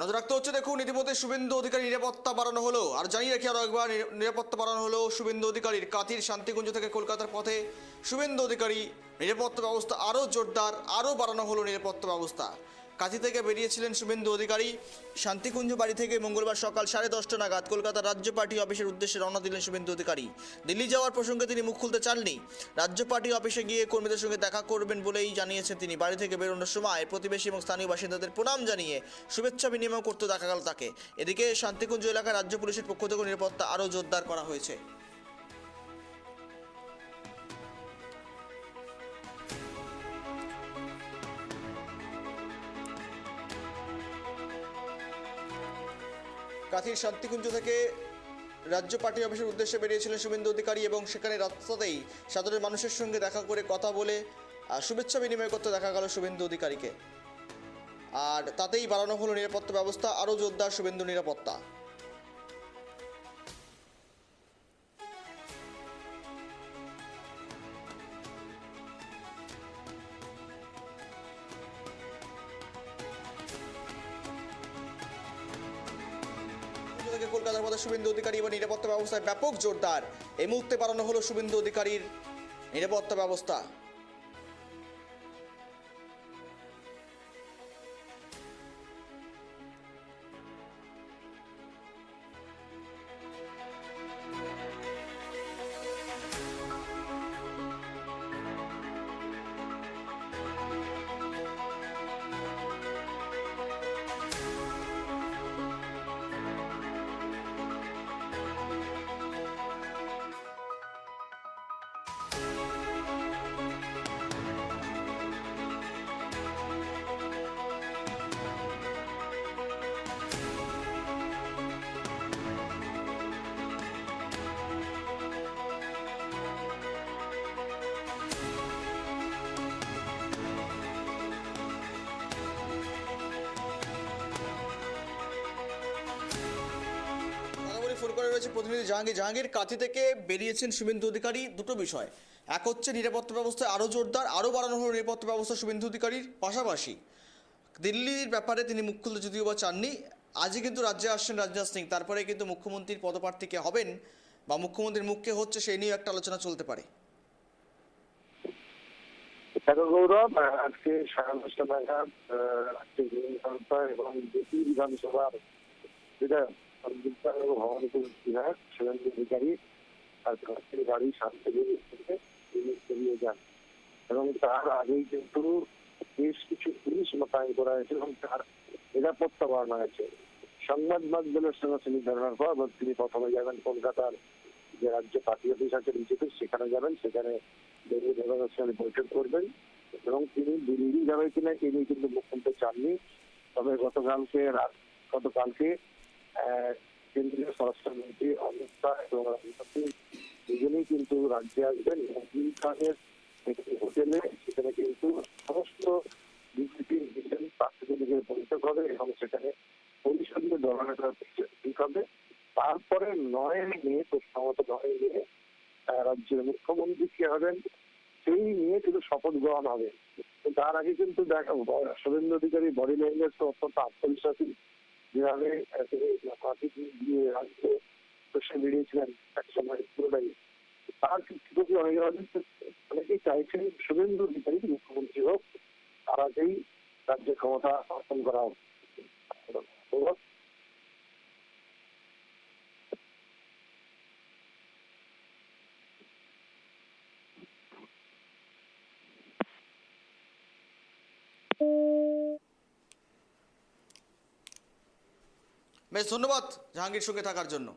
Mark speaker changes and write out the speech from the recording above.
Speaker 1: নজর রাখতে হচ্ছে। দেখুন, ইতিমধ্যে শুভেন্দু অধিকারী নিরাপত্তা বাড়ানো হলো। আর জানিয়ে রাখি আরো একবার, নিরাপত্তা বাড়ানো হলো শুভেন্দু অধিকারীর। কাঁথির শান্তিকুঞ্জ থেকে কলকাতার পথে শুভেন্দু অধিকারী, নিরাপত্তা ব্যবস্থা আরও জোরদার, আরও বাড়ানো হলো নিরাপত্তা ব্যবস্থা। কাঁথি থেকে বেরিয়েছিলেন শুভেন্দু অধিকারী। শান্তিকুঞ্জ বাড়ি থেকে মঙ্গলবার সকাল 10:30 নাগাদ কলকাতার রাজ্য পার্টি অফিসের উদ্দেশ্যে রওনা দিলেন শুভেন্দু অধিকারী। দিল্লি যাওয়ার প্রসঙ্গে তিনি মুখ খুলতে চাননি। রাজ্য পার্টি অফিসে গিয়ে কর্মীদের সঙ্গে দেখা করবেন বলেই জানিয়েছেন তিনি। বাড়ি থেকে বেরোনোর সময় প্রতিবেশী এবং স্থানীয় বাসিন্দাদের প্রণাম জানিয়ে শুভেচ্ছা বিনিময় করতে দেখা গেল তাকে। এদিকে শান্তিকুঞ্জ এলাকায় রাজ্য পুলিশের পক্ষ থেকে নিরাপত্তা আরও জোরদার করা হয়েছে। কাঁথির শান্তিকুঞ্জ থেকে রাজ্য পার্টি অফিসের উদ্দেশ্যে বেরিয়েছিলেন শুভেন্দু অধিকারী এবং সেখানে রাস্তাতেই সাধারণ মানুষের সঙ্গে দেখা করে কথা বলে শুভেচ্ছা বিনিময় করতে দেখা গেল শুভেন্দু অধিকারীকে। আর তাতেই বাড়ানো হলো নিরাপত্তা ব্যবস্থা, আরও জোরদার শুভেন্দু নিরাপত্তা। কলকাতার পথে শুভেন্দু অধিকারী এবং নিরাপত্তা ব্যবস্থায় ব্যাপক জোরদার। এই মুহূর্তে বাড়ানো হলো শুভেন্দু অধিকারীর নিরাপত্তা ব্যবস্থা। ফোন করে রয়েছে প্রতিনিধি জাহাঙ্গীর। জাহাঙ্গীর, কাঁথি থেকে বেরিয়েছেন শুভেন্দু অধিকারী, দুটো বিষয়। এক হচ্ছে নিরাপত্তা ব্যবস্থা আরও জোরদার, আরও বাড়ানো হলো নিরাপত্তা ব্যবস্থা শুভেন্দু অধিকারীর। পাশাপাশি দিল্লির ব্যাপারে তিনি মুখ খুলতে যদিও বা চাননি। আজই কিন্তু রাজ্যে আসছেন রাজনাথ সিং, তারপরে কিন্তু মুখ্যমন্ত্রীর পদপ্রার্থী কে হবেন বা মুখ্যমন্ত্রীর মুখকে হচ্ছে সেই নিয়ে একটা আলোচনা চলতে পারে।
Speaker 2: দেখো গৌরব, আজকে 10:30 নাগাদ রাজ্যের বিধানসভা এবং দুটি বিধানসভার বিধায়ক ভবানীপুর বিধায়ক শুভেন্দু অধিকারী তার কাছের বাড়ি শান্তিপুর থেকে বেরিয়ে যান এবং তার আগেই কিন্তু বেশ কিছু পুলিশ মোতায়েন করা হয়েছে এবং তার নিরাপত্তা বাড়ানো হয়েছে। সংবাদ মাধ্যমের সঙ্গে নির্ধারণের পর তিনি প্রথমে যাবেন কলকাতার যে রাজ্য পার্টি অফিস আছে বিজেপি, সেখানে যাবেন। সেখানে বিধায়কের সঙ্গে বৈঠক করবেন এবং তিনি দিল্লি যাবে কিনা তিনি কিন্তু মুখ্যমন্ত্রী চাননি। তবে গতকালকে কেন্দ্রীয় স্বরাষ্ট্রমন্ত্রী অমিত শাহ এবং রাজনাথ দুজনেই কিন্তু রাজ্যে আসবেন এবং একটি হোটেলে সেখানে কিন্তু সমস্ত বিজেপির প্রার্থীদের বৈঠক হবে এবং সেখানে পরিষদীয় দলনেতার ঠিক হবে। তারপরে 9 মে, প্রশ্নমত 9 মে রাজ্যের মুখ্যমন্ত্রী কে হবেন সেই নিয়ে কিন্তু শপথ গ্রহণ হবে। তার আগে কিন্তু দেখা শুভেন্দু অধিকারী বডি ল্যাঙ্গুয়েজ তো অত্যন্ত আত্মবিশ্বাসী, যেভাবে তিনি রাজ্যে বসে বেরিয়েছিলেন এক সময় পুরোটাই। তার কিছু অনেকেই চাইছেন শুভেন্দু অধিকারী মুখ্যমন্ত্রী হোক, তার আগেই রাজ্যের ক্ষমতা অর্পণ করা হোক।
Speaker 1: বেশ, ধন্যবাদ জাহাঙ্গীর সঙ্গে থাকার জন্য।